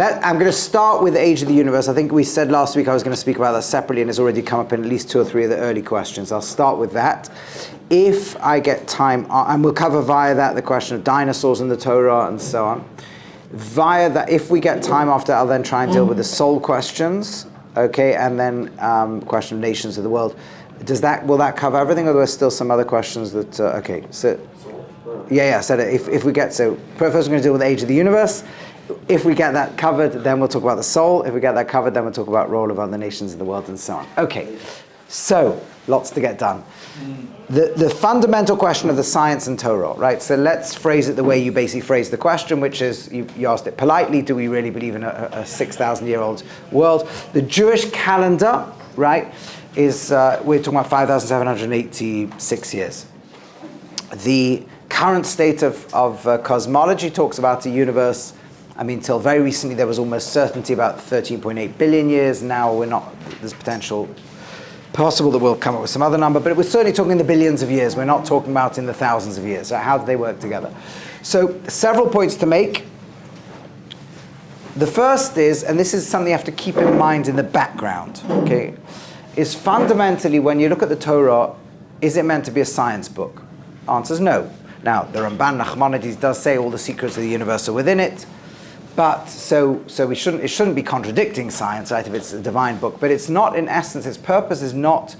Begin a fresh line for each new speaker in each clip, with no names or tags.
I'm going to start with the age of the universe. I think we said last week I was going to speak about that separately, and it's already come up in at least 2 or 3 of the early questions. I'll start with that. If I get time, and we'll cover via that the question of dinosaurs and the Torah and so on. Via that, if we get time after, I'll then try and deal with the soul questions, okay, and then question of nations of the world. Will that cover everything, or are there still some other questions that, okay, so, yeah, so if we get, so first we're going to deal with the age of the universe. If we get that covered, then we'll talk about the soul. If we get that covered, then we'll talk about role of other nations in the world and so on. Okay, so lots to get done. The fundamental question of the science and Torah, right? So let's phrase it the way you basically phrased the question, which is, you asked it politely, do we really believe in a 6,000-year-old world? The Jewish calendar, right, is, we're talking about 5,786 years. The current state of cosmology talks about a universe, I mean, till very recently there was almost certainty about 13.8 billion years. Now there's possible that we'll come up with some other number, but we're certainly talking in the billions of years. We're not talking about in the thousands of years. So how do they work together? So several points to make. The first is, and this is something you have to keep in mind in the background, okay, is fundamentally when you look at the Torah, is it meant to be a science book? Answer is no. Now, the Ramban Nachmanides does say all the secrets of the universe are within it, but so it shouldn't be contradicting science, right, if it's a divine book, but it's not, in essence, its purpose is not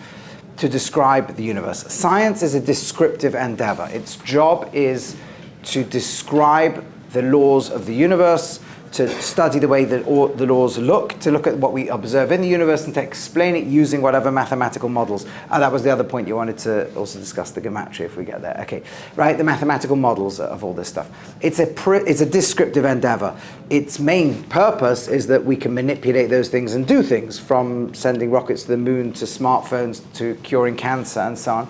to describe the universe. Science is a descriptive endeavor. Its job is to describe the laws of the universe, to study the way that all the laws look, to look at what we observe in the universe, and to explain it using whatever mathematical models. That was the other point you wanted to also discuss, the gematria, if we get there. Okay, right, the mathematical models of all this stuff. It's a descriptive endeavor. Its main purpose is that we can manipulate those things and do things, from sending rockets to the moon, to smartphones, to curing cancer, and so on.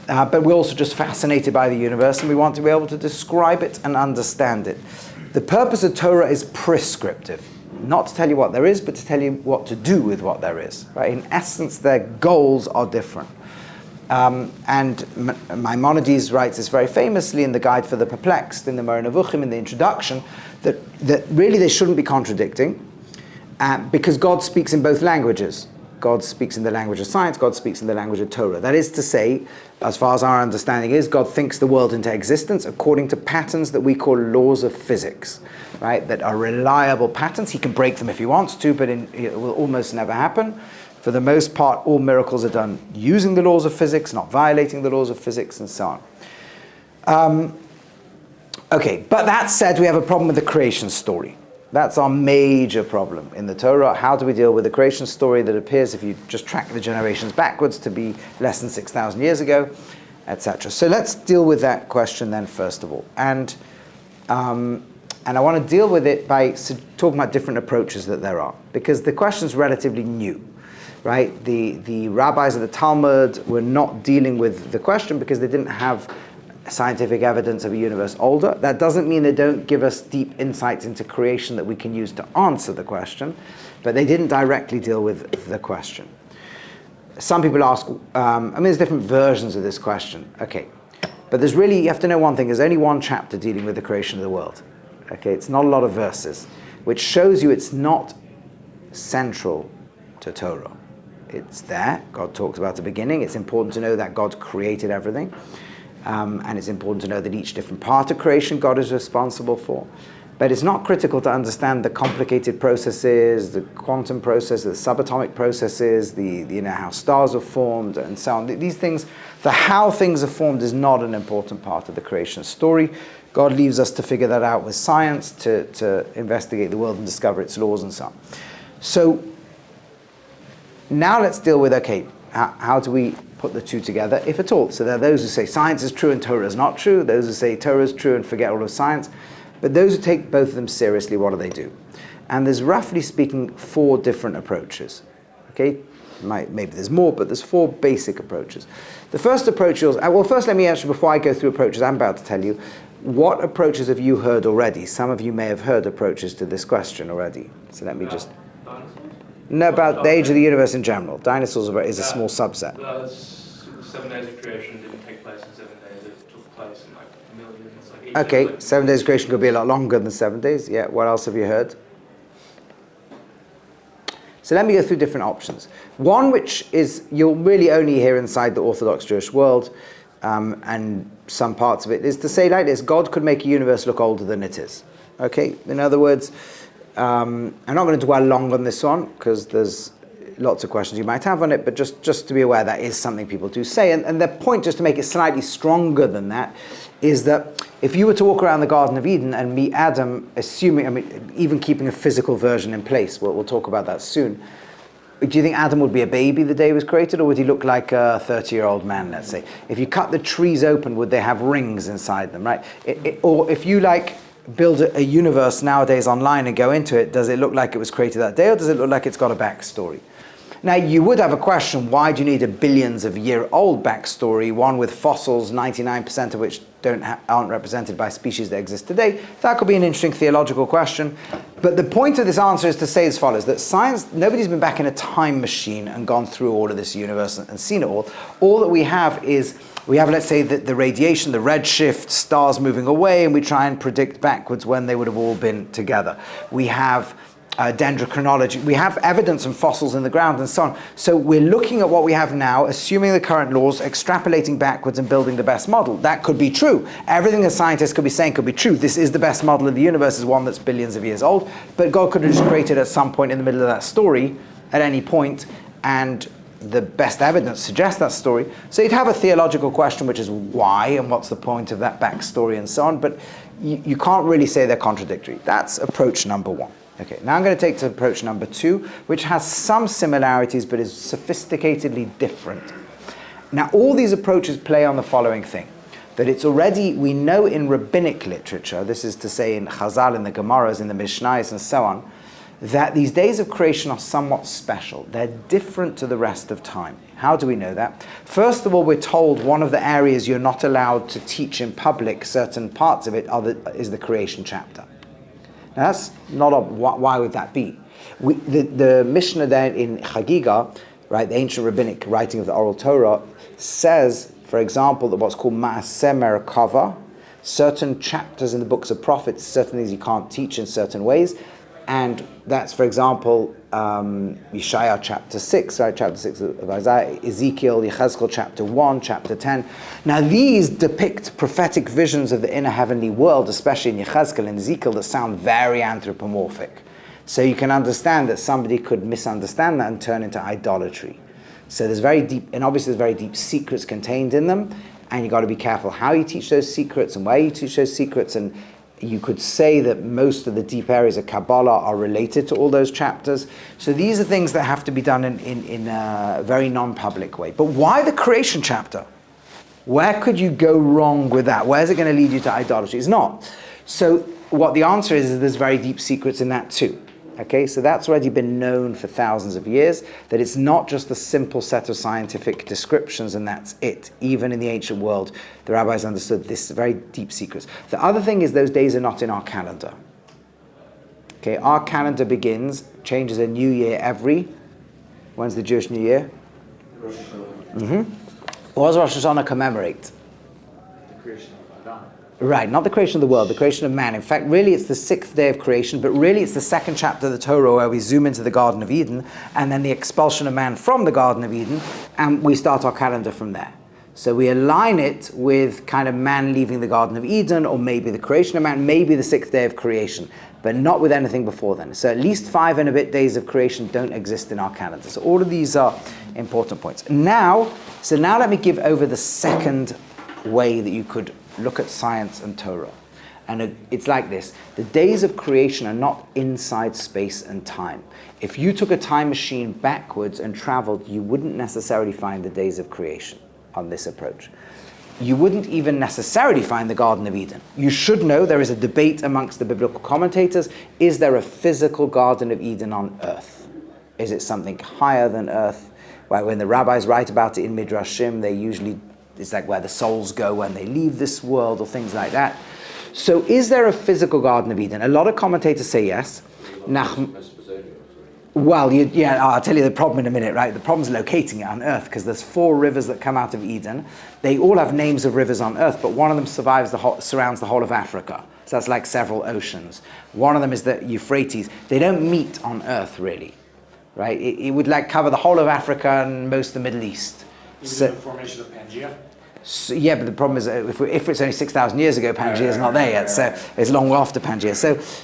But we're also just fascinated by the universe, and we want to be able to describe it and understand it. The purpose of Torah is prescriptive, not to tell you what there is, but to tell you what to do with what there is. Right? In essence, their goals are different. And Maimonides writes this very famously in the Guide for the Perplexed, in the Moreh Nevuchim, in the introduction, that really they shouldn't be contradicting, because God speaks in both languages. God speaks in the language of science, God speaks in the language of Torah. That is to say, as far as our understanding is, God thinks the world into existence according to patterns that we call laws of physics, right? That are reliable patterns. He can break them if he wants to, but it will almost never happen. For the most part, all miracles are done using the laws of physics, not violating the laws of physics, and so on. Okay, but that said, we have a problem with the creation story. That's our major problem in the Torah. How do we deal with the creation story that appears, if you just track the generations backwards, to be less than 6,000 years ago, etc. So let's deal with that question then, first of all. And I want to deal with it by talking about different approaches that there are, because the question is relatively new, right? The rabbis of the Talmud were not dealing with the question because they didn't have scientific evidence of a universe older. That doesn't mean they don't give us deep insights into creation that we can use to answer the question, but they didn't directly deal with the question. Some people ask, there's different versions of this question. Okay, but you have to know one thing, there's only one chapter dealing with the creation of the world. Okay, it's not a lot of verses, which shows you it's not central to Torah. It's there, God talks about the beginning. It's important to know that God created everything. And it's important to know that each different part of creation God is responsible for. But it's not critical to understand the complicated processes, the quantum processes, the subatomic processes, how stars are formed, and so on. These things, the how things are formed is not an important part of the creation story. God leaves us to figure that out with science, to investigate the world and discover its laws and so on. So now let's deal with, how do we put the two together, if at all? So there are those who say science is true and Torah is not true, those who say Torah is true and forget all of science, but those who take both of them seriously, what do they do? And there's, roughly speaking, 4 different approaches. Okay, maybe there's more, but there's 4 basic approaches. The first approach is, first let me actually, before I go through approaches, I'm about to tell you, what approaches have you heard already? Some of you may have heard approaches to this question already. So let me just... No, about the age of the universe in general. Dinosaurs is a small subset.
7 days of creation didn't take place in 7 days. It took place in millions.
Okay, 7 days of creation could be a lot longer than 7 days. Yeah, what else have you heard? So let me go through different options. One, which is you'll really only hear inside the Orthodox Jewish world, and some parts of it, is to say like this: God could make a universe look older than it is. Okay? In other words, I'm not going to dwell long on this one, because there's lots of questions you might have on it, but just to be aware that is something people do say. And the point, just to make it slightly stronger than that, is that if you were to walk around the Garden of Eden and meet Adam, even keeping a physical version in place, we'll talk about that soon, do you think Adam would be a baby the day he was created, or would he look like a 30-year-old man, let's say? If you cut the trees open, would they have rings inside them, right? Or if you build a universe nowadays online and go into it, does it look like it was created that day, or does it look like it's got a backstory? Now, you would have a question, why do you need a billions-of-year-old backstory, one with fossils, 99% of which aren't represented by species that exist today? That could be an interesting theological question. But the point of this answer is to say as follows, that science, nobody's been back in a time machine and gone through all of this universe and seen it all. All that we have is, let's say, the radiation, the redshift, stars moving away, and we try and predict backwards when they would have all been together. We have dendrochronology. We have evidence and fossils in the ground and so on. So we're looking at what we have now, assuming the current laws, extrapolating backwards and building the best model. That could be true. Everything a scientist could be saying could be true. This is the best model of the universe, is one that's billions of years old. But God could have just created at some point in the middle of that story, at any point, and the best evidence suggests that story. So you'd have a theological question, which is why, and what's the point of that backstory and so on. But you can't really say they're contradictory. That's approach number one. Okay, now I'm going to take to approach number two, which has some similarities but is sophisticatedly different. Now, all these approaches play on the following thing, that it's already, we know in rabbinic literature, this is to say in Chazal, in the Gemaras, in the Mishnayos, and so on, that these days of creation are somewhat special. They're different to the rest of time. How do we know that? First of all, we're told one of the areas you're not allowed to teach in public, certain parts of it, is the creation chapter. Now that's not why would that be? The Mishnah there in Chagiga, right, the ancient rabbinic writing of the oral Torah, says, for example, that what's called Ma'aseh Merkava, certain chapters in the books of prophets, certain things you can't teach in certain ways, and that's, for example, Yeshaya chapter 6, right, chapter 6 of Isaiah, Ezekiel, Yechezkel chapter 1, chapter 10. Now these depict prophetic visions of the inner heavenly world, especially in Yechezkel and Ezekiel, that sound very anthropomorphic. So you can understand that somebody could misunderstand that and turn into idolatry. So there's very deep, and obviously there's very deep secrets contained in them, and you've got to be careful how you teach those secrets and where you teach those secrets. And you could say that most of the deep areas of Kabbalah are related to all those chapters. So these are things that have to be done in a very non-public way. But why the creation chapter? Where could you go wrong with that? Where's it going to lead you to idolatry? It's not. So what the answer is there's very deep secrets in that too. Okay, so that's already been known for thousands of years, that it's not just a simple set of scientific descriptions and that's it. Even in the ancient world, the rabbis understood this very deep secrets. The other thing is those days are not in our calendar. Okay, our calendar changes a new year when's the Jewish New Year?
Rosh Hashanah.
Mm-hmm. What does Rosh Hashanah commemorate?
The creation of Adam.
Right, not the creation of the world, the creation of man. In fact, really it's the sixth day of creation, but really it's the second chapter of the Torah where we zoom into the Garden of Eden, and then the expulsion of man from the Garden of Eden, and we start our calendar from there. So we align it with kind of man leaving the Garden of Eden, or maybe the creation of man, maybe the sixth day of creation, but not with anything before then. So at least 5 and a bit days of creation don't exist in our calendar. So all of these are important points. Now let me give over the second way that you could look at science and Torah. And it's like this. The days of creation are not inside space and time. If you took a time machine backwards and traveled, you wouldn't necessarily find the days of creation on this approach. You wouldn't even necessarily find the Garden of Eden. You should know there is a debate amongst the biblical commentators. Is there a physical Garden of Eden on earth? Is it something higher than earth? Well, when the rabbis write about it in Midrashim, it's like where the souls go when they leave this world, or things like that. So is there a physical Garden of Eden? A lot of commentators say yes. Well, I'll tell you the problem in a minute, right? The problem is locating it on Earth, because there's 4 rivers that come out of Eden. They all have names of rivers on Earth, but one of them surrounds the whole of Africa. So that's like several oceans. One of them is the Euphrates. They don't meet on Earth, really. right? It would like cover the whole of Africa and most of the Middle East.
Even the formation of Pangea?
So, yeah, but the problem is that if it's only 6,000 years ago, Pangea is not there yet, so it's long after Pangea.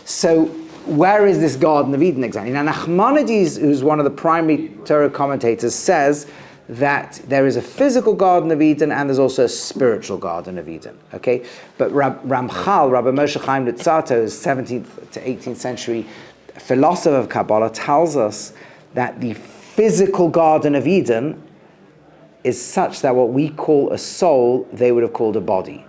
So where is this Garden of Eden exactly? Now, Nachmanides, who's one of the primary Torah commentators, says that there is a physical Garden of Eden and there's also a spiritual Garden of Eden, okay? But Ramchal, Rabbi Moshe Chaim Luzzatto, 17th to 18th century philosopher of Kabbalah, tells us that the physical Garden of Eden is such that what we call a soul, they would have called a body.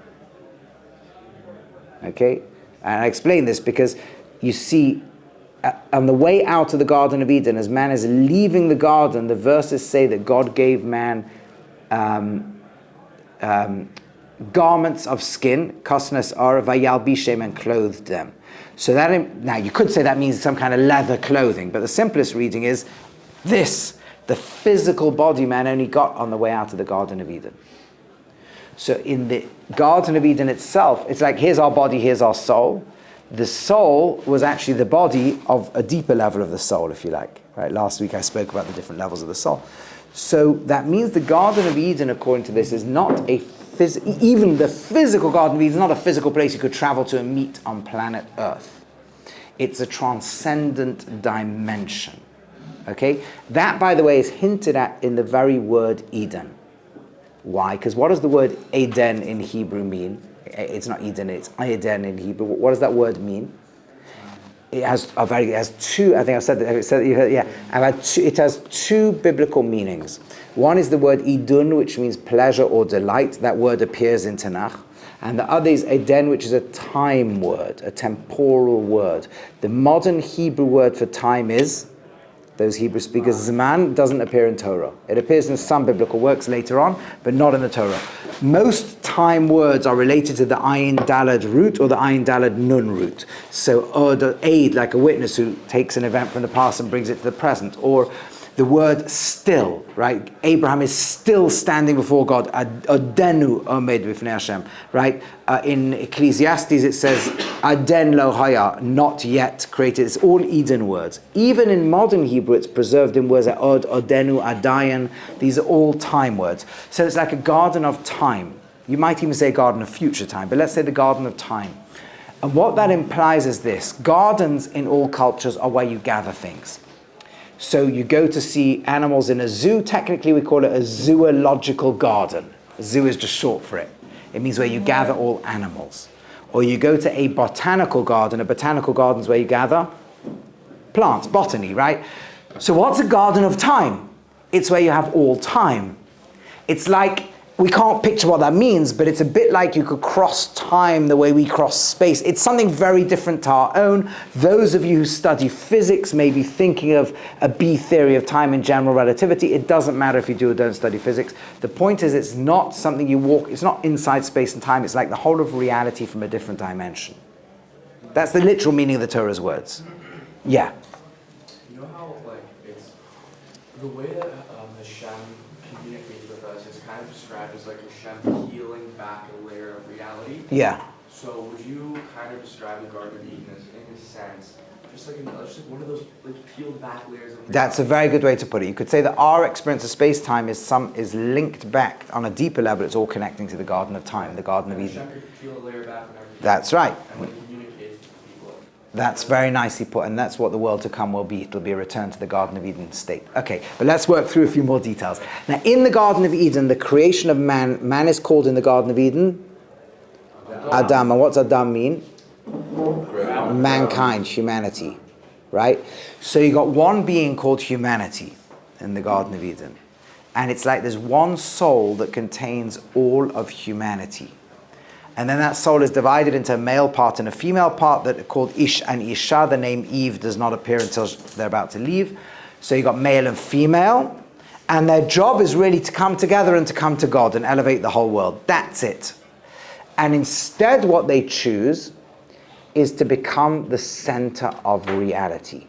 Okay? And I explain this because you see, on the way out of the Garden of Eden, as man is leaving the garden, the verses say that God gave man garments of skin, kasnas ar vayalbishem, and clothed them. So that, now you could say that means some kind of leather clothing, but the simplest reading is this. The physical body man only got on the way out of the Garden of Eden. So in the Garden of Eden itself, it's like here's our body, here's our soul. The soul was actually the body of a deeper level of the soul, if you like. Right? Last week I spoke about the different levels of the soul. So that means the Garden of Eden, according to this, is not a even the physical Garden of Eden is not a physical place you could travel to and meet on planet Earth. It's a transcendent dimension. Okay? That, by the way, is hinted at in the very word Eden. Why? Because what does the word Eden in Hebrew mean? It's not Eden, it's Eden in Hebrew. What does that word mean? It has two, I think I've said that, you heard, yeah. It has two biblical meanings. One is the word Idun, which means pleasure or delight. That word appears in Tanakh. And the other is Eden, which is a time word, a temporal word. The modern Hebrew word for time is, those Hebrew speakers, Zman doesn't appear in Torah. It appears in some biblical works later on, but not in the Torah. Most time words are related to the Ayin Dalad root or the Ayin Dalad Nun root. So, or the aid, like a witness who takes an event from the past and brings it to the present. Or the word still, right? Abraham is still standing before God. Adenu omed b'fnei Hashem, right? In Ecclesiastes it says, Aden lo haya, not yet created. It's all Eden words. Even in modern Hebrew it's preserved in words like od, odenu, adayan. These are all time words. So it's like a garden of time. You might even say a garden of future time, but let's say the garden of time. And what that implies is this. Gardens in all cultures are where you gather things. So you go to see animals in a zoo, technically we call it a zoological garden. A zoo is just short for it. It means where you gather all animals. Or you go to a botanical garden is where you gather plants, botany, right? So what's a garden of time? It's where you have all time. It's like, we can't picture what that means, but it's a bit like you could cross time the way we cross space. It's something very different to our own. Those of you who study physics may be thinking of a B theory of time and general relativity. It doesn't matter if you do or don't study physics. The point is it's not something you walk, it's not inside space and time. It's like the whole of reality from a different dimension. That's the literal meaning of the Torah's words. Yeah.
You know how, like, it's the way that Hashem communicates with us is kind of described as like Hashem peeling back a layer of reality.
Yeah.
So would you kind of describe the Garden of Eden as, in a sense, just like one of those like peeled back layers of reality?
That's a very good way to put it. You could say that our experience of space-time is linked back on a deeper level. It's all connecting to the Garden of Time, the Garden of Eden.
Hashem could peel a layer back and everything.
That's right.
And when he communicates to people.
That's very nicely put, and that's what the world to come will be. It'll be a return to the Garden of Eden state. Okay, but let's work through a few more details. Now, in the Garden of Eden, the creation of man is called in the Garden of Eden Adam. And what's Adam mean? Mankind, humanity, right? So you got one being called humanity in the Garden of Eden. And it's like there's one soul that contains all of humanity. And then that soul is divided into a male part and a female part that are called Ish and Isha. The name Eve does not appear until they're about to leave. So you've got male and female. And their job is really to come together and to come to God and elevate the whole world. That's it. And instead what they choose is to become the center of reality.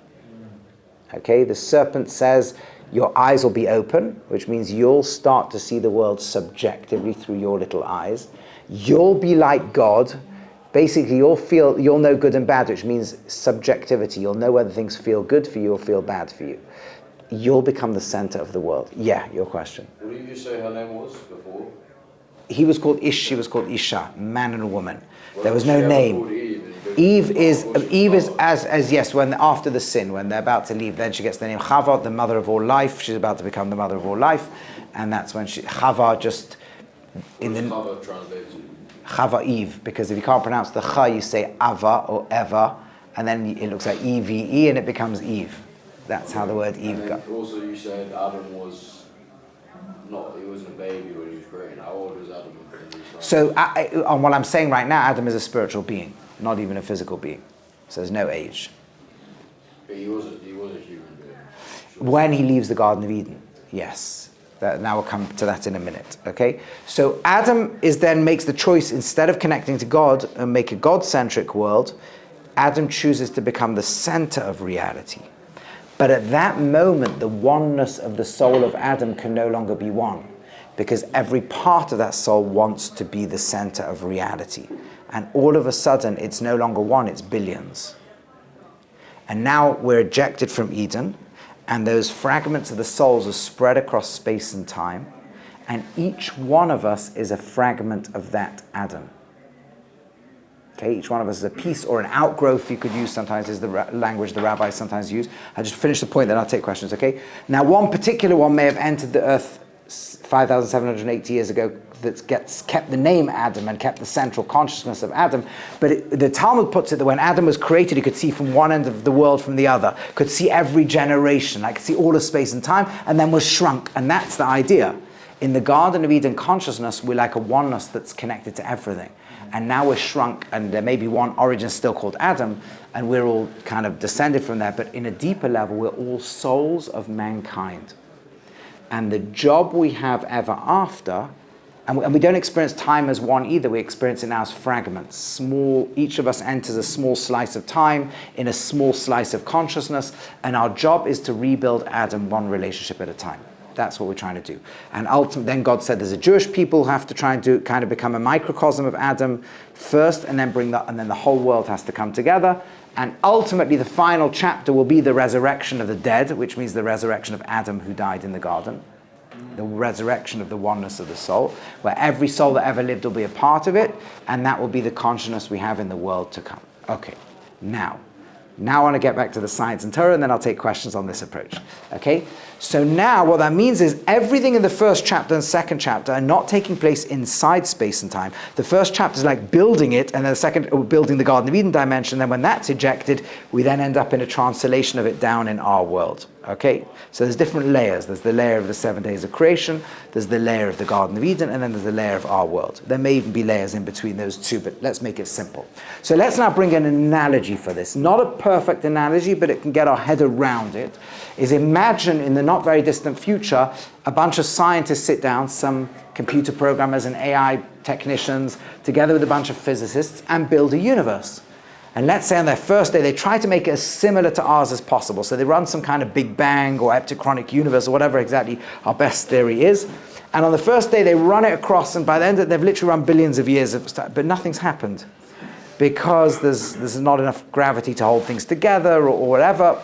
Okay, the serpent says, your eyes will be open, which means you'll start to see the world subjectively through your little eyes. You'll be like God. Basically, you'll know good and bad, which means subjectivity. You'll know whether things feel good for you or feel bad for you. You'll become the center of the world. Yeah, your question.
What did you say her name was before?
He was called Ish, she was called Isha, man and a woman. There was
She
no
ever
name.
called
Eve is
Power.
as yes, when after the sin, when they're about to leave, then she gets the name Chava, the mother of all life. She's about to become the mother of all life, and that's when Chava just in the
Chava translated.
Chava Eve, because if you can't pronounce the Cha, you say Ava or Eva, and then it looks like EVE, and it becomes Eve. That's how the word Eve
And
got.
also, you said Adam was not. He wasn't a baby when he was created. How old was Adam?
So, on what I'm saying right now, Adam is a spiritual being, not even a physical being. So there's no age.
But he was a human being.
When he leaves the Garden of Eden, yes. Now we'll come to that in a minute, okay? So Adam makes the choice, instead of connecting to God and make a God-centric world, Adam chooses to become the center of reality. But at that moment, the oneness of the soul of Adam can no longer be one, because every part of that soul wants to be the center of reality. And all of a sudden, it's no longer one, it's billions. And now we're ejected from Eden, and those fragments of the souls are spread across space and time, and each one of us is a fragment of that Adam. Okay, each one of us is a piece or an outgrowth, you could use sometimes, is the language the rabbis sometimes use. I'll just finish the point, then I'll take questions, okay? Now, one particular one may have entered the earth 5,780 years ago that kept the name Adam and kept the central consciousness of Adam. But the Talmud puts it that when Adam was created, he could see from one end of the world from the other, could see every generation, like could see all of space and time, and then was shrunk. And that's the idea. In the Garden of Eden consciousness, we're like a oneness that's connected to everything. And now we're shrunk, and there may be one origin still called Adam, and we're all kind of descended from there. But in a deeper level, we're all souls of mankind. And the job we have ever after, and we don't experience time as one either, we experience it now as fragments. Small, each of us enters a small slice of time in a small slice of consciousness, and our job is to rebuild Adam one relationship at a time. That's what we're trying to do. And ultimately, then God said there's a Jewish people who have to try and do kind of become a microcosm of Adam first, and then and then the whole world has to come together. And ultimately, the final chapter will be the resurrection of the dead, which means the resurrection of Adam who died in the garden. The resurrection of the oneness of the soul, where every soul that ever lived will be a part of it, and that will be the consciousness we have in the world to come. Okay, now I want to get back to the science and Torah, and then I'll take questions on this approach. Okay? So now what that means is everything in the first chapter and second chapter are not taking place inside space and time. The first chapter is like building it, and then the second, building the Garden of Eden dimension. Then when that's ejected, we then end up in a translation of it down in our world. Okay? So there's different layers. There's the layer of the 7 days of creation, there's the layer of the Garden of Eden, and then there's the layer of our world. There may even be layers in between those two, but let's make it simple. So let's now bring an analogy for this. Not a perfect analogy, but it can get our head around it. Is imagine in the not very distant future, a bunch of scientists sit down, some computer programmers and AI technicians, together with a bunch of physicists, and build a universe. And let's say on their first day, they try to make it as similar to ours as possible. So they run some kind of Big Bang or eptichronic universe or whatever exactly our best theory is. And on the first day, they run it across, and by the end, they've literally run billions of years of stuff, but nothing's happened because there's not enough gravity to hold things together or whatever.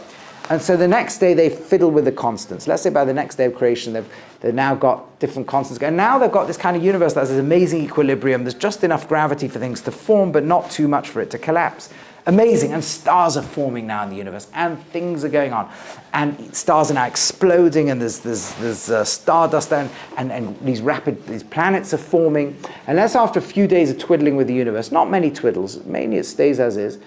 And so the next day, they fiddle with the constants. Let's say by the next day of creation, they've now got different constants. And now they've got this kind of universe that has this amazing equilibrium. There's just enough gravity for things to form, but not too much for it to collapse. Amazing. And stars are forming now in the universe, and things are going on. And stars are now exploding, and there's stardust there, and these planets are forming. And that's after a few days of twiddling with the universe. Not many twiddles, mainly it stays as is.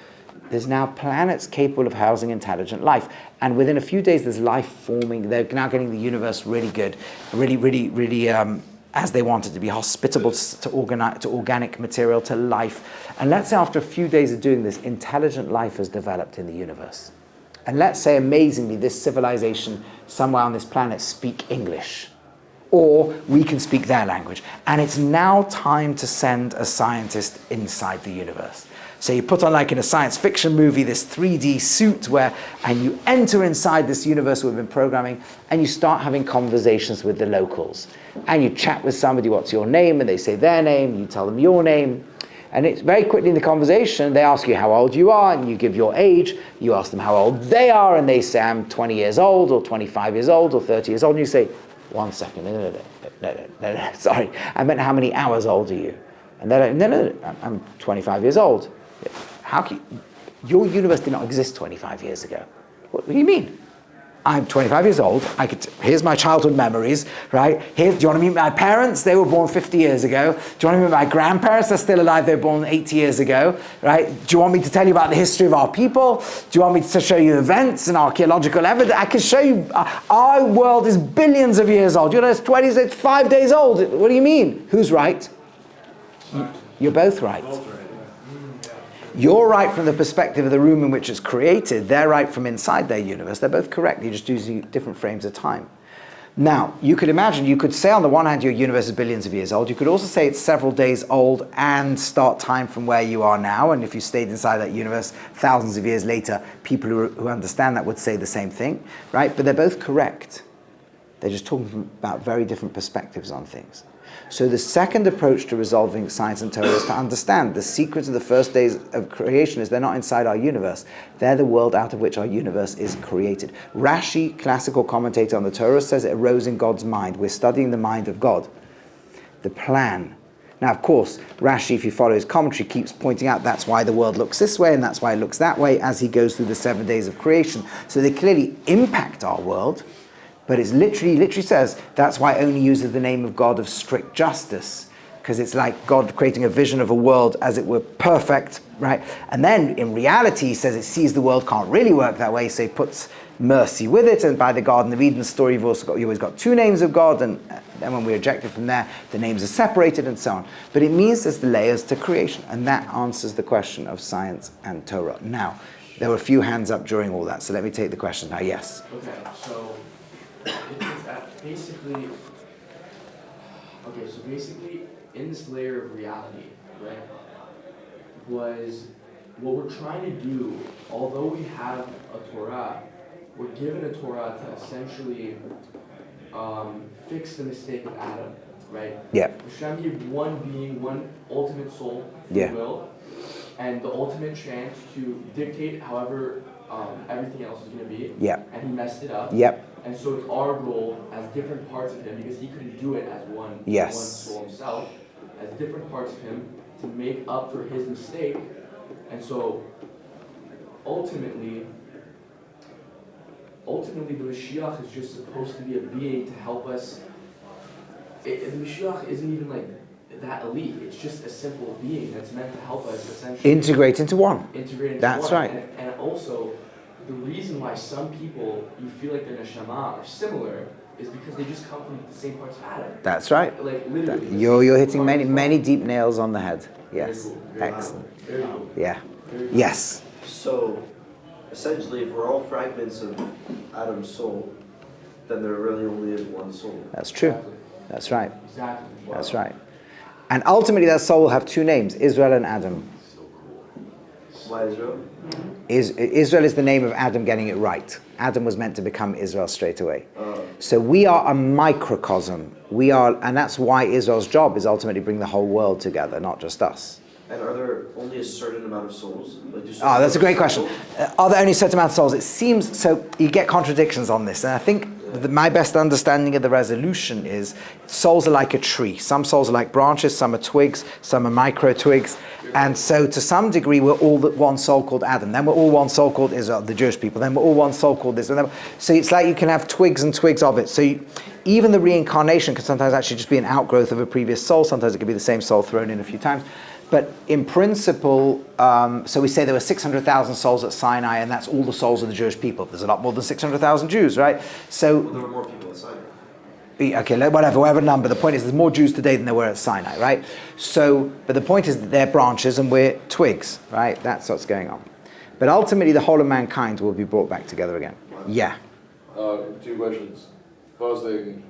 There's now planets capable of housing intelligent life. And within a few days, there's life forming. They're now getting the universe really good, really, as they want it to be, hospitable to organic material, to life. And let's say after a few days of doing this, intelligent life has developed in the universe. And let's say, amazingly, this civilization somewhere on this planet speak English. Or we can speak their language. And it's now time to send a scientist inside the universe. So you put on, like in a science fiction movie, this 3D suit and you enter inside this universe we've been programming, and you start having conversations with the locals. And you chat with somebody, what's your name? And they say their name, you tell them your name. And it's very quickly in the conversation, they ask you how old you are, and you give your age. You ask them how old they are, and they say, I'm 20 years old, or 25 years old, or 30 years old. And you say, 1 second, no, sorry. I meant how many hours old are you? And they're like, no, I'm 25 years old. How can you, your universe did not exist 25 years ago. What do you mean? I'm 25 years old. Here's my childhood memories, right? Do you want to meet my parents? They were born 50 years ago. Do you want to meet my grandparents? They're still alive. They were born 80 years ago, right? Do you want me to tell you about the history of our people? Do you want me to show you events and archaeological evidence? I can show you. Our world is billions of years old. You know, it's 5 days old. What do you mean? Who's right? You're both right. You're right from the perspective of the room in which it's created. They're right from inside their universe. They're both correct. You're just using different frames of time. Now, you could imagine, you could say on the one hand your universe is billions of years old. You could also say it's several days old and start time from where you are now. And if you stayed inside that universe thousands of years later, people who understand that would say the same thing, right? But they're both correct. They're just talking about very different perspectives on things. So the second approach to resolving science and Torah is to understand the secret of the first days of creation is they're not inside our universe. They're the world out of which our universe is created. Rashi, classical commentator on the Torah, says it arose in God's mind. We're studying the mind of God. The plan. Now, of course, Rashi, if you follow his commentary, keeps pointing out that's why the world looks this way and that's why it looks that way as he goes through the 7 days of creation. So they clearly impact our world. But it's literally says that's why it only uses the name of God of strict justice, because it's like God creating a vision of a world as it were perfect, right? And then in reality, he says it sees the world can't really work that way, so he puts mercy with it. And by the Garden of Eden story, you always got two names of God, and then when we reject it from there, the names are separated and so on. But it means there's the layers to creation, and that answers the question of science and Torah. Now, there were a few hands up during all that, so let me take the question now. Yes.
Okay, so basically, in this layer of reality, right, was what we're trying to do, although we have a Torah, we're given a Torah to essentially fix the mistake of Adam, right?
Yeah.
Hashem gave one being, one ultimate soul,
Yeah.
will, and the ultimate chance to dictate however everything else is going to be.
Yeah.
And he messed it up.
Yep.
And so it's our goal as different parts of him, because he couldn't do it as one soul himself, as different parts of him to make up for his mistake. And so ultimately the Mashiach is just supposed to be a being to help us. The Mashiach isn't even like that elite. It's just a simple being that's meant to help us essentially
Integrate into one. That's
one.
right.
And also, the reason why some people, you feel like their neshama are similar, is because they just come from the same parts of Adam.
That's right.
Like literally.
You're hitting many deep nails on the head. Yes.
Very cool. Very
Excellent.
Very cool.
Yeah.
Very cool.
Yes.
So, essentially, if we're all fragments of Adam's soul, then there really only is one soul.
That's true. That's right.
Exactly. Wow.
That's right. And ultimately that soul will have two names, Israel and Adam.
Why Israel?
Israel is the name of Adam getting it right. Adam was meant to become Israel straight away. So we are a microcosm. And that's why Israel's job is ultimately bring the whole world together, not just us.
And are there only a certain amount of souls?
That's a great question. Are there only a certain amount of souls? It seems, so you get contradictions on this. And I think my best understanding of the resolution is souls are like a tree. Some souls are like branches, some are twigs, some are micro twigs. And so to some degree, we're all one soul called Adam. Then we're all one soul called Israel, the Jewish people. Then we're all one soul called Israel. So it's like you can have twigs and twigs of it. So even the reincarnation can sometimes actually just be an outgrowth of a previous soul. Sometimes it could be the same soul thrown in a few times. But in principle, so we say there were 600,000 souls at Sinai, and that's all the souls of the Jewish people. There's a lot more than 600,000 Jews, right? So
Well, there were more people at Sinai.
Okay, whatever number. The point is there's more Jews today than there were at Sinai, right? So, but the point is that they're branches and we're twigs, right? That's what's going on. But ultimately, the whole of mankind will be brought back together again. Yeah.
2 questions. First thing,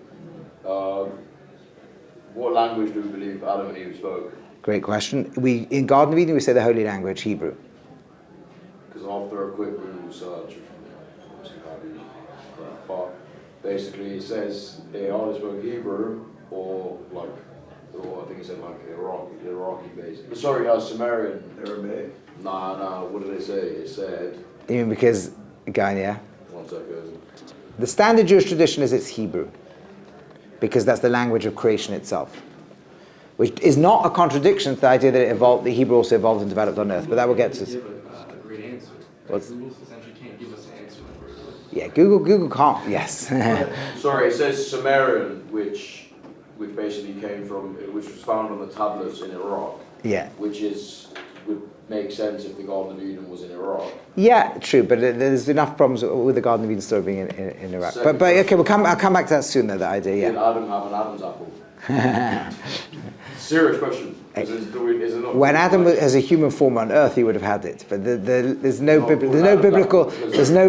what language do we believe Adam and Eve spoke?
Great question. In Garden of Eden, we say the holy language, Hebrew.
Because after a quick Google search, obviously can't be correct, but basically it says they either spoke Hebrew or like or I think it said like Iraqi based. Sorry, Sumerian.
Aramaic.
Nah, what did they say? It said.
Even because, again, yeah.
1 second.
The standard Jewish tradition is it's Hebrew, because that's the language of creation itself, which is not a contradiction to the idea that it evolved, the Hebrew also evolved and developed on earth, but that will get to...
Give a great answer.
What's-
Google essentially can't give us an answer.
Yeah, Google can't, yes.
Sorry, it says Sumerian, which basically came from, which was found on the tablets in Iraq.
Yeah.
Which would make sense if the Garden of Eden was in Iraq.
Yeah, true, but there's enough problems with the Garden of Eden story being in Iraq.
Second
But okay, I'll come back to that soon, though, that idea,
Did
yeah.
Adam have an Adam's apple? Serious question. Is it not?
When Adam as a human form on earth, he would have had it, but there's no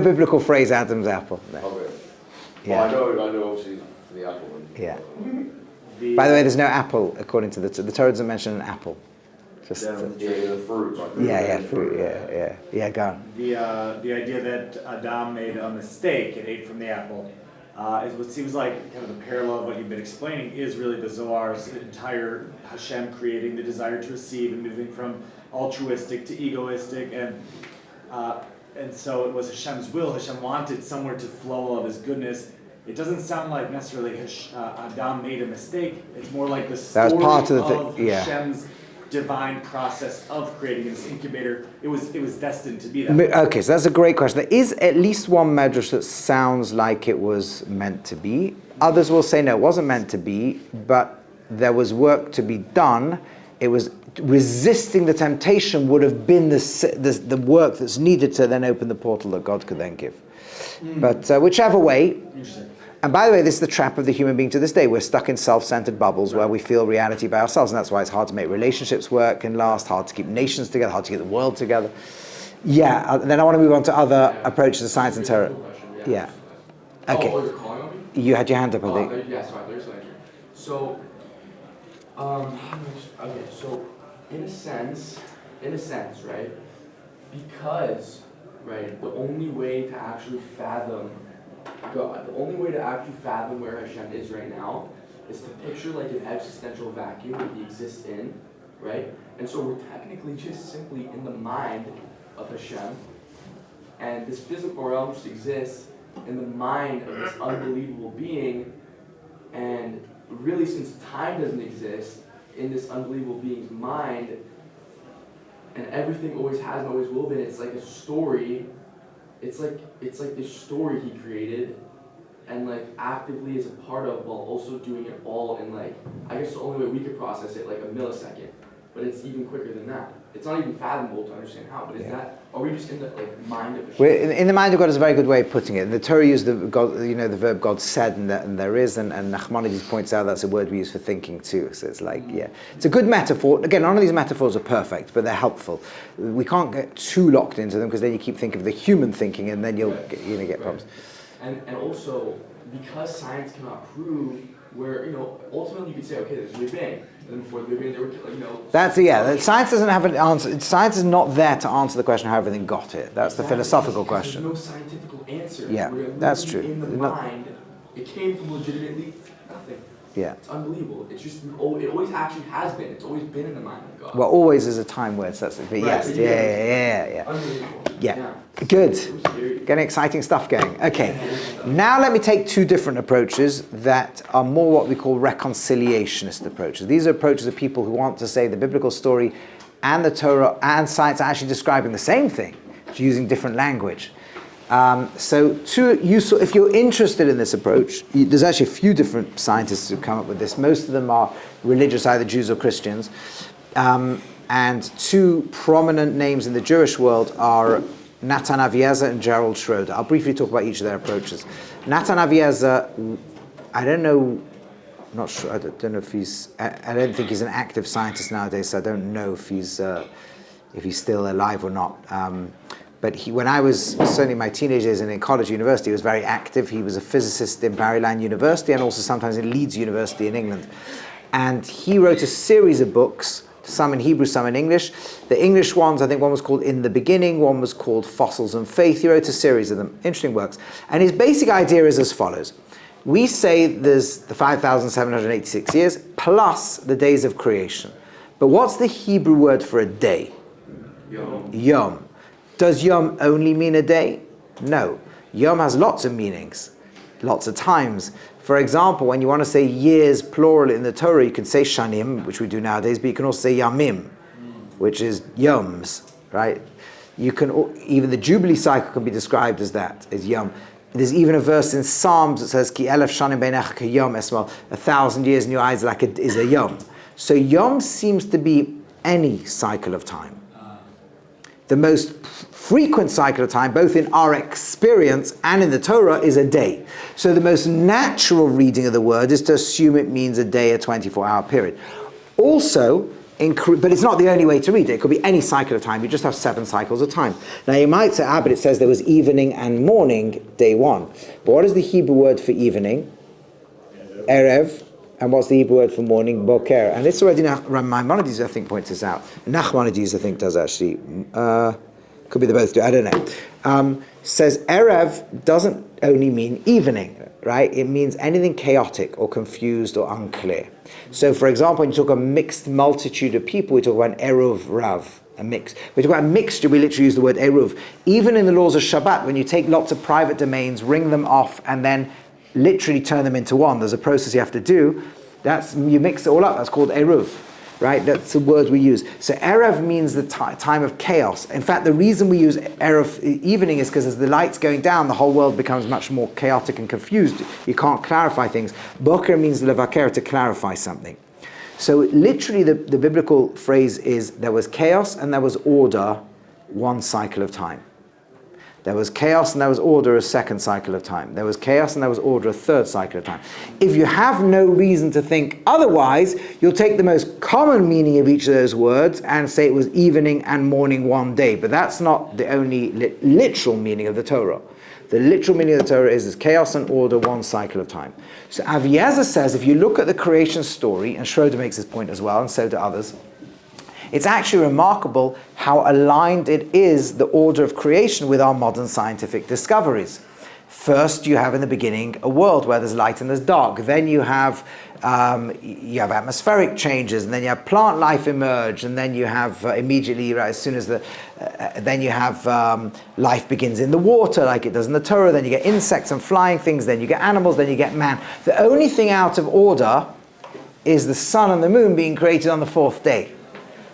biblical phrase Adam's apple. No.
Okay.
Yeah.
Well, I know obviously the apple one.
Yeah. By the way, there's no apple according to the Torah doesn't mention an apple. Just
Yeah.
The fruit. Like
fruit. Yeah. Go on.
The idea that Adam made a mistake and ate from the apple is what seems like kind of the parallel of what you've been explaining is really the Zohar's entire Hashem creating the desire to receive and moving from altruistic to egoistic and so it was Hashem's will. Hashem wanted somewhere to flow of his goodness. It doesn't sound like necessarily Adam made a mistake. It's more like the story
That was part of
Hashem's divine process of creating this incubator. It was destined to be that way.
Okay, so that's a great question. There is at least one medrash that sounds like it was meant to be. Others will say no, it wasn't meant to be, but there was work to be done. It was resisting the temptation would have been the work that's needed to then open the portal that God could then give. But whichever way. And by the way, this is the trap of the human being to this day. We're stuck in self-centered bubbles where we feel reality by ourselves, and that's why it's hard to make relationships work and last, hard to keep nations together, hard to keep the world together. Yeah, then I want to move on to other approaches to science and Torah. Yeah. Okay.
Oh, you're calling on me?
You had your hand up, I think.
Yeah, sorry, there's something here. So, okay, so in a sense, right, because, right, the only way to actually fathom God, the only way to actually fathom where Hashem is right now is to picture like an existential vacuum that he exists in, right? And so we're technically just simply in the mind of Hashem, and this physical realm just exists in the mind of this unbelievable being, and really since time doesn't exist in this unbelievable being's mind, and everything always has and always will be, it's like a story. It's like this story he created and like actively is a part of while also doing it all in like, I guess the only way we could process it like a millisecond, but it's even quicker than that. It's not even fathomable to understand how, but are we just in the like mind of
We're in the mind of God is a very good way of putting it. The Torah used the verb God said and there is, and Nachmanides points out that's a word we use for thinking too. So it's like, it's a good metaphor. Again, none of these metaphors are perfect, but they're helpful. We can't get too locked into them because then you keep thinking of the human thinking, and then you'll get problems.
And also because science cannot prove where ultimately you could say okay, there's a Big Bang. And before the Big Bang, they were
Science doesn't have an answer. Science is not there to answer the question how everything got here. That's the philosophical question.
There's no scientific answer.
Yeah, that's true.
In the mind, it came from legitimately nothing.
Yeah.
It's unbelievable. It's just, it always actually has been. It's always been in the mind of God.
Well, always is a time word, so that's it. But yes, yeah.
Unbelievable.
Yeah. Good. Getting exciting stuff going. Okay. Now let me take two different approaches that are more what we call reconciliationist approaches. These are approaches of people who want to say the biblical story and the Torah and science are actually describing the same thing, using different language. So if you're interested in this approach, there's actually a few different scientists who come up with this. Most of them are religious, either Jews or Christians. And two prominent names in the Jewish world are Natan Aviezer and Gerald Schroeder. I'll briefly talk about each of their approaches. Natan Aviezer, I don't know if he's, I don't think he's an active scientist nowadays, so I don't know if he's still alive or not. But when I was certainly in my teenage years and in college, university, he was very active. He was a physicist in Maryland University and also sometimes in Leeds University in England. And he wrote a series of books, some in Hebrew, some in English. The English ones, I think one was called In the Beginning, one was called Fossils and Faith. He wrote a series of them, interesting works. And his basic idea is as follows. We say there's the 5,786 years plus the days of creation. But what's the Hebrew word for a day?
Yom.
Yom. Does Yom only mean a day? No. Yom has lots of meanings, lots of times. For example, when you want to say years plural in the Torah, you can say shanim, which we do nowadays, but you can also say yamim, which is yoms, right? You can, even the Jubilee cycle can be described as that, as yom. There's even a verse in Psalms that says, Ki elef shanim beinech kayom esmal, 1,000 years in your eyes is a yom. So yom seems to be any cycle of time. The most frequent cycle of time, both in our experience and in the Torah, is a day. So the most natural reading of the word is to assume it means a day, a 24-hour period. Also, but it's not the only way to read it. It could be any cycle of time. You just have 7 cycles of time. Now you might say, but it says there was evening and morning, day 1. But what is the Hebrew word for evening? Erev. And what's the Hebrew word for morning? Boker. And this already, Maimonides, I think, points this out. Nachmanides, I think, does actually. Could be the both do, I don't know. Says Erev doesn't only mean evening, right? It means anything chaotic or confused or unclear. So, for example, when you talk a mixed multitude of people, we talk about Eruv Rav, a mix. We talk about mixture, we literally use the word Eruv. Even in the laws of Shabbat, when you take lots of private domains, ring them off, and then literally turn them into one, there's a process you have to do. You mix it all up, that's called Eruv. Right, that's the word we use. So Erev means the time of chaos. In fact, the reason we use Erev evening is because as the light's going down, the whole world becomes much more chaotic and confused. You can't clarify things. Boker means levaker, to clarify something. So literally the biblical phrase is there was chaos and there was order, one cycle of time. There was chaos and there was order, a second cycle of time. There was chaos and there was order, a third cycle of time. If you have no reason to think otherwise, you'll take the most common meaning of each of those words and say it was evening and morning one day. But that's not the only literal meaning of the Torah. The literal meaning of the Torah is chaos and order, one cycle of time. So Aviezer says, if you look at the creation story, and Schroeder makes this point as well, and so do others, it's actually remarkable how aligned it is, the order of creation, with our modern scientific discoveries. First, you have in the beginning a world where there's light and there's dark. Then you have atmospheric changes, and then you have plant life emerge, and then you have immediately, right, as soon as then you have life begins in the water, like it does in the Torah. Then you get insects and flying things. Then you get animals. Then you get man. The only thing out of order is the sun and the moon being created on the 4th day.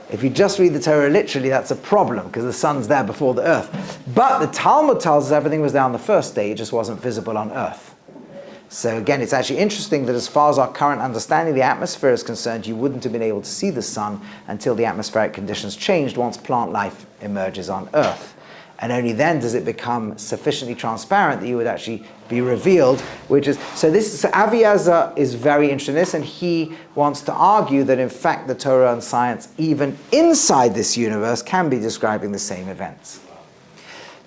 If you just read the Torah literally, that's a problem, because the sun's there before the earth. But the Talmud tells us everything was there on the 1st day, it just wasn't visible on earth. So again, it's actually interesting that as far as our current understanding of the atmosphere is concerned, you wouldn't have been able to see the sun until the atmospheric conditions changed once plant life emerges on earth. And only then does it become sufficiently transparent that you would actually be revealed, so Aviezer is very interested in this, and he wants to argue that in fact the Torah and science, even inside this universe, can be describing the same events.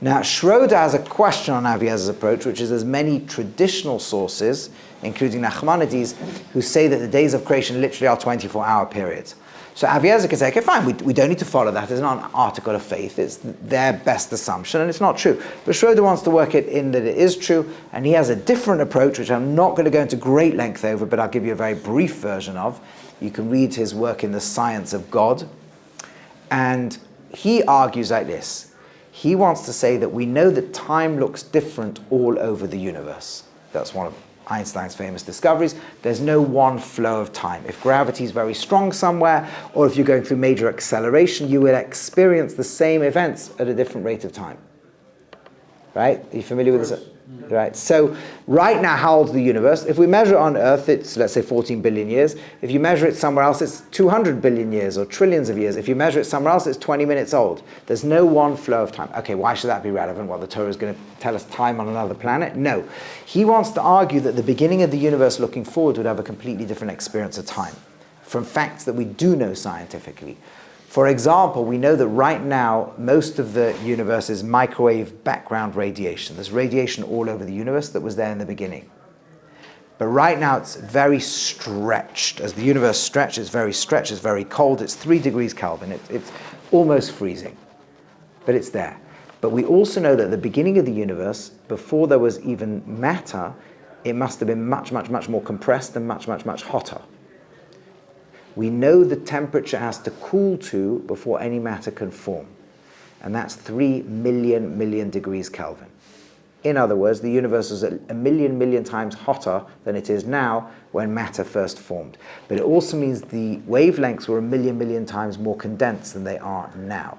Now, Schroeder has a question on Aviezer's approach, which is there's many traditional sources, including Nachmanides, who say that the days of creation literally are 24-hour periods. So Aviezer can say, okay, fine, we don't need to follow that. It's not an article of faith. It's their best assumption, and it's not true. But Schroeder wants to work it in that it is true, and he has a different approach, which I'm not going to go into great length over, but I'll give you a very brief version of. You can read his work in The Science of God. And he argues like this. He wants to say that we know that time looks different all over the universe. That's one of Einstein's famous discoveries. There's no one flow of time. If gravity is very strong somewhere, or if you're going through major acceleration, you will experience the same events at a different rate of time. Right? Are you familiar with this? Right. So right now, how old is the universe? If we measure it on Earth, it's, let's say, 14 billion years. If you measure it somewhere else, it's 200 billion years or trillions of years. If you measure it somewhere else, it's 20 minutes old. There's no one flow of time. Okay, why should that be relevant? What, the Torah is going to tell us time on another planet? No. He wants to argue that the beginning of the universe looking forward would have a completely different experience of time from facts that we do know scientifically. For example, we know that right now, most of the universe is microwave background radiation. There's radiation all over the universe that was there in the beginning. But right now, it's very stretched. As the universe stretches, it's very stretched, it's very cold. It's 3 degrees Kelvin. It's almost freezing. But it's there. But we also know that at the beginning of the universe, before there was even matter, it must have been much, much, much more compressed and much, much, much hotter. We know the temperature has to cool to before any matter can form. And that's 3 million degrees Kelvin. In other words, the universe was a million times hotter than it is now when matter first formed. But it also means the wavelengths were a million times more condensed than they are now.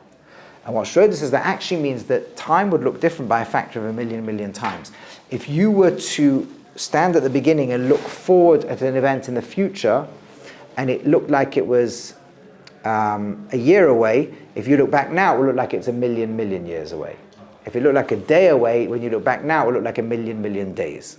And what Schroeder says, that actually means that time would look different by a factor of a million times. If you were to stand at the beginning and look forward at an event in the future, and it looked like it was a year away, if you look back now, it will look like it's a million years away. If it looked like a day away, when you look back now, it will look like a million days.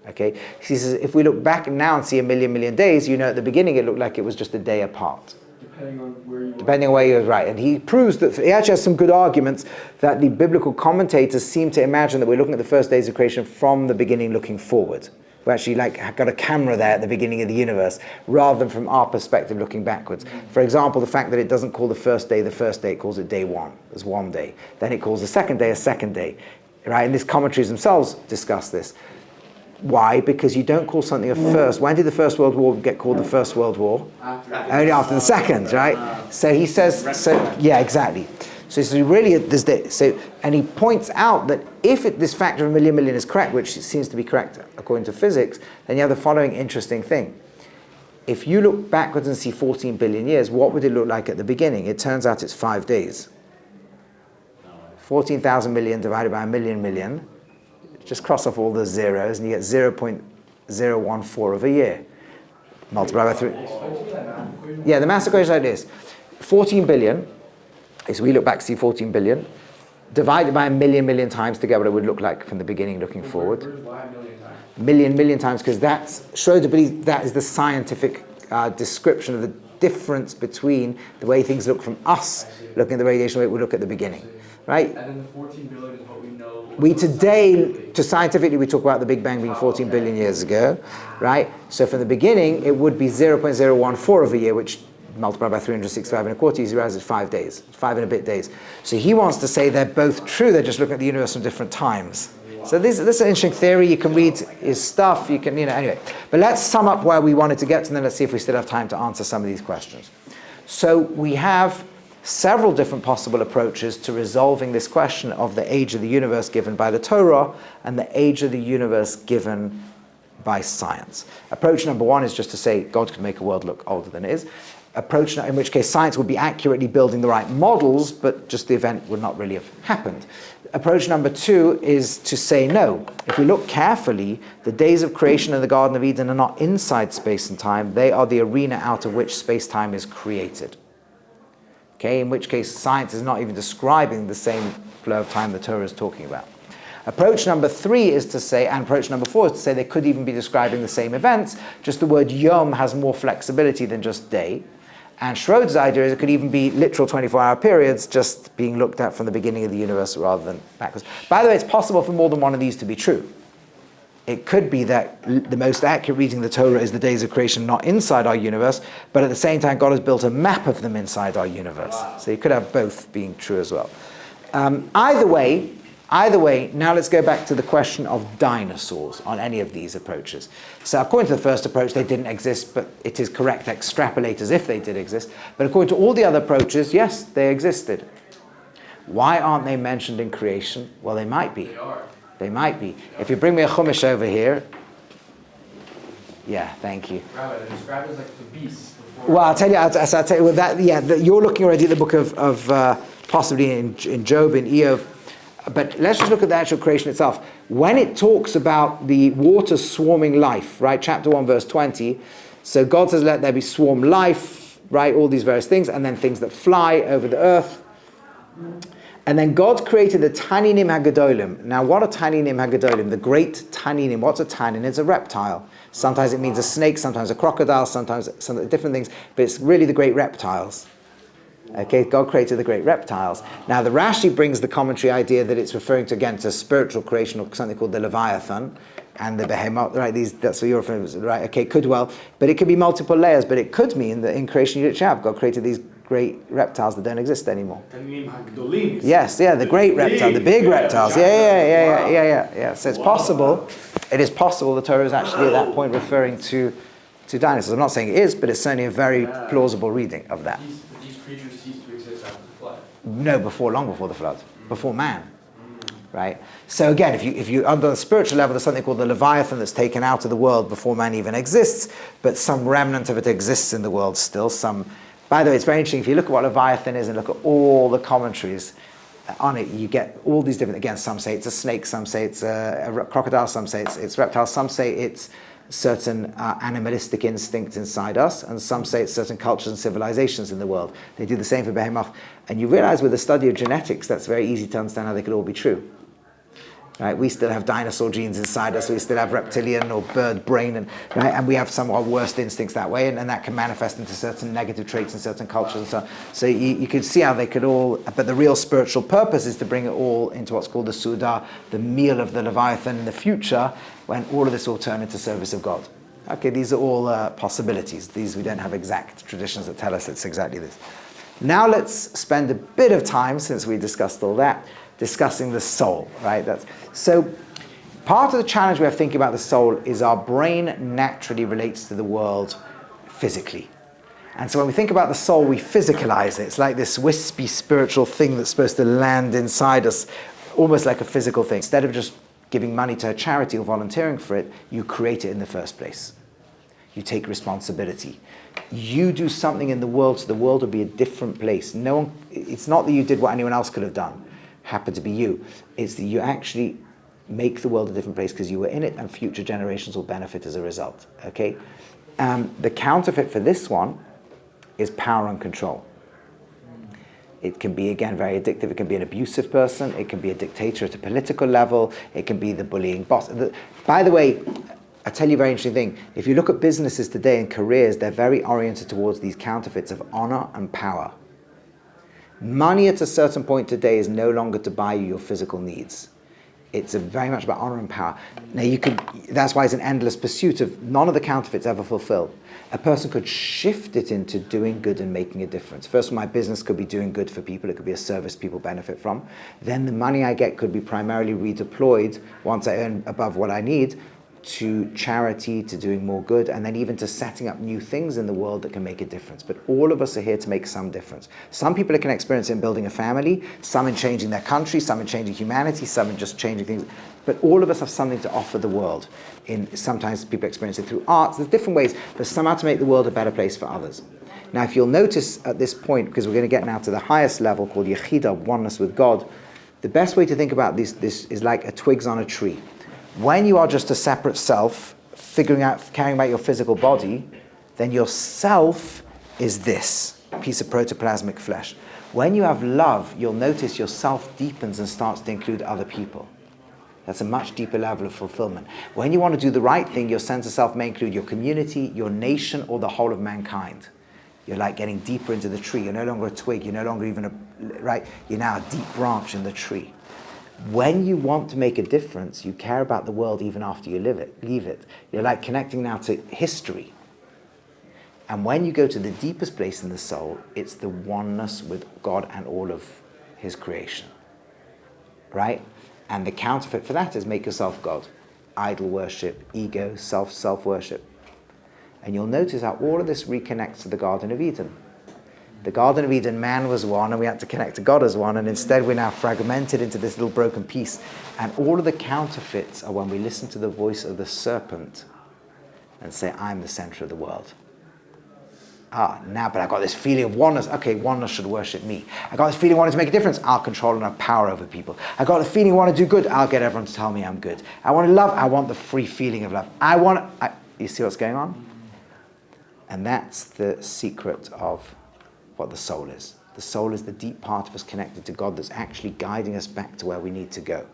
Okay? He says, if we look back now and see a million days, you know at the beginning it looked like it was just a day apart.
Depending on where you
Depending on where you're right. And he proves that, he actually has some good arguments that the biblical commentators seem to imagine that we're looking at the first days of creation from the beginning looking forward. We actually got a camera there at the beginning of the universe, rather than from our perspective looking backwards. For example, the fact that it doesn't call the first day, it calls it day one. There's one day. Then it calls the second day a second day. Right? And these commentaries themselves discuss this. Why? Because you don't call something a first. When did the First World War get called the First World War? Only after the second, right? So he says, yeah, exactly. So really, and he points out that if this factor of a million is correct, which seems to be correct according to physics, then you have the following interesting thing. If you look backwards and see 14 billion years, what would it look like at the beginning? It turns out it's 5 days. 14,000 million divided by a million. Just cross off all the zeros and you get 0.014 of a year. Multiply by 3. Yeah, the mass equation like this. 14 billion. So we look back to see 14 billion, divided by a million times to get what it would look like from the beginning looking forward.
Why a million times?
Million times, because Schroeder believes that is the scientific description of the difference between the way things look from us, looking at the radiation, the way it would look at the beginning. Right?
And then the 14 billion is what we know.
Scientifically, we talk about the Big Bang being 14 billion years ago, right? So from the beginning, it would be 0.014 of a year, which multiplied by 365 and a quarter, he realizes 5 days, 5 and a bit days. So he wants to say they're both true, they're just looking at the universe from different times. So this is an interesting theory. You can read his stuff, you can, anyway. But let's sum up where we wanted to get to, and then let's see if we still have time to answer some of these questions. So we have several different possible approaches to resolving this question of the age of the universe given by the Torah and the age of the universe given by science. Approach number one is just to say God could make a world look older than it is. Approach, in which case science would be accurately building the right models, but just the event would not really have happened. Approach number two is to say no. If we look carefully, the days of creation in the Garden of Eden are not inside space and time, they are the arena out of which space-time is created. Okay, in which case science is not even describing the same flow of time the Torah is talking about. Approach number three is to say, and approach number four is to say they could even be describing the same events, just the word yom has more flexibility than just day. And Schroeder's idea is it could even be literal 24-hour periods just being looked at from the beginning of the universe rather than backwards. By the way, it's possible for more than one of these to be true. It could be that the most accurate reading of the Torah is the days of creation not inside our universe, but at the same time God has built a map of them inside our universe. So you could have both being true as well. Either way, now let's go back to the question of dinosaurs on any of these approaches. So according to the first approach, they didn't exist, but it is correct to extrapolate as if they did exist. But according to all the other approaches, yes, they existed. Why aren't they mentioned in creation? Well, they might be.
They are.
They might be. If you bring me a chumash over here. Yeah, thank you.
Rabbi, they describe it as like the beasts.
Well, I'll tell you, you're looking already at the book of possibly in Job, in Eov. But let's just look at the actual creation itself. When it talks about the waters swarming life, right, chapter 1, verse 20, so God says, let there be swarm life, right, all these various things, and then things that fly over the earth. And then God created the Taninim HaGadolim. Now, what are Taninim HaGadolim? The great Taninim. What's a Tanin? It's a reptile. Sometimes it means a snake, sometimes a crocodile, sometimes some different things, but it's really the great reptiles. Okay, God created the great reptiles. Now the Rashi brings the commentary idea that it's referring to, again, to spiritual creation or something called the Leviathan and the Behemoth, right? That's what you're referring to, right? Okay, could well, but it could be multiple layers, but it could mean that in creation you literally have, God created these great reptiles that don't exist anymore.
Tanim hagdolim.
Yes, yeah, the great reptile, the big reptiles. Yeah. So it's possible. It is possible the Torah is actually at that point referring to dinosaurs. I'm not saying it is, but it's certainly a very plausible reading of that.
But these creatures ceased to exist after the flood.
No, long before the flood, before man. Right? So again, if you under the spiritual level, there's something called the Leviathan that's taken out of the world before man even exists, but some remnant of it exists in the world still. By the way, it's very interesting, if you look at what Leviathan is and look at all the commentaries on it, you get all these different, again, some say it's a snake, some say it's a crocodile, some say it's reptiles, some say it's certain animalistic instincts inside us, and some say it's certain cultures and civilizations in the world. They do the same for behemoth. And you realize with the study of genetics, that's very easy to understand how they could all be true. Right? We still have dinosaur genes inside us, we still have reptilian or bird brain, and we have some of our worst instincts that way, and that can manifest into certain negative traits in certain cultures and so on. So you could see how they could all, but the real spiritual purpose is to bring it all into what's called the Suda, the meal of the Leviathan in the future, when all of this will turn into service of God. Okay, these are all possibilities. We don't have exact traditions that tell us it's exactly this. Now let's spend a bit of time, since we discussed all that, discussing the soul, right? So part of the challenge we have thinking about the soul is our brain naturally relates to the world physically. And so when we think about the soul, we physicalize it. It's like this wispy spiritual thing that's supposed to land inside us, almost like a physical thing. Instead of just giving money to a charity or volunteering for it, you create it in the first place. You take responsibility. You do something in the world so the world will be a different place. It's not that you did what anyone else could have done. Happen to be you. It's that you actually make the world a different place because you were in it, and future generations will benefit as a result. Okay? The counterfeit for this one is power and control. It can be, again, very addictive. It can be an abusive person. It can be a dictator at a political level. It can be the bullying boss. By the way, I'll tell you a very interesting thing. If you look at businesses today and careers, they're very oriented towards these counterfeits of honor and power. Money at a certain point today is no longer to buy you your physical needs. It's very much about honor and power. Now that's why it's an endless pursuit of none of the counterfeits ever fulfill. A person could shift it into doing good and making a difference. First, my business could be doing good for people. It could be a service people benefit from. Then the money I get could be primarily redeployed once I earn above what I need to charity, to doing more good, and then even to setting up new things in the world that can make a difference. But all of us are here to make some difference. Some people can experience it in building a family, some in changing their country, some in changing humanity, some in just changing things. But all of us have something to offer the world. Sometimes people experience it through arts, there's different ways, but somehow to make the world a better place for others. Now, if you'll notice at this point, because we're going to get now to the highest level called Yechida, oneness with God, the best way to think about this is like a twigs on a tree. When you are just a separate self, caring about your physical body, then your self is this piece of protoplasmic flesh. When you have love, you'll notice your self deepens and starts to include other people. That's a much deeper level of fulfillment. When you want to do the right thing, your sense of self may include your community, your nation, or the whole of mankind. You're like getting deeper into the tree. You're no longer a twig. You're no longer even you're now a deep branch in the tree. When you want to make a difference, you care about the world even after you leave it. You're like connecting now to history. And when you go to the deepest place in the soul, it's the oneness with God and all of His creation. Right? And the counterfeit for that is make yourself God. Idol worship, ego, self-worship. And you'll notice how all of this reconnects to the Garden of Eden. The Garden of Eden, man was one, and we had to connect to God as one, and instead we're now fragmented into this little broken piece. And all of the counterfeits are when we listen to the voice of the serpent and say, I'm the center of the world. But I got this feeling of oneness. Okay, oneness should worship me. I got this feeling I wanted to make a difference. I'll control and have power over people. I got the feeling I want to do good. I'll get everyone to tell me I'm good. I want to love. I want the free feeling of love. You see what's going on? And that's the secret of what the soul is. The soul is the deep part of us connected to God that's actually guiding us back to where we need to go.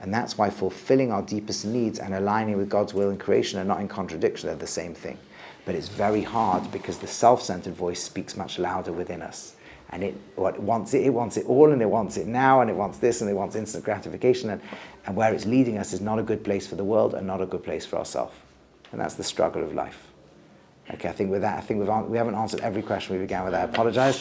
And that's why fulfilling our deepest needs and aligning with God's will in creation are not in contradiction, they're the same thing. But it's very hard because the self-centered voice speaks much louder within us. And it wants it all, and it wants it now, and it wants this, and it wants instant gratification. And where it's leading us is not a good place for the world and not a good place for ourselves. And that's the struggle of life. Okay, I think with that, we haven't answered every question we began with. I apologize.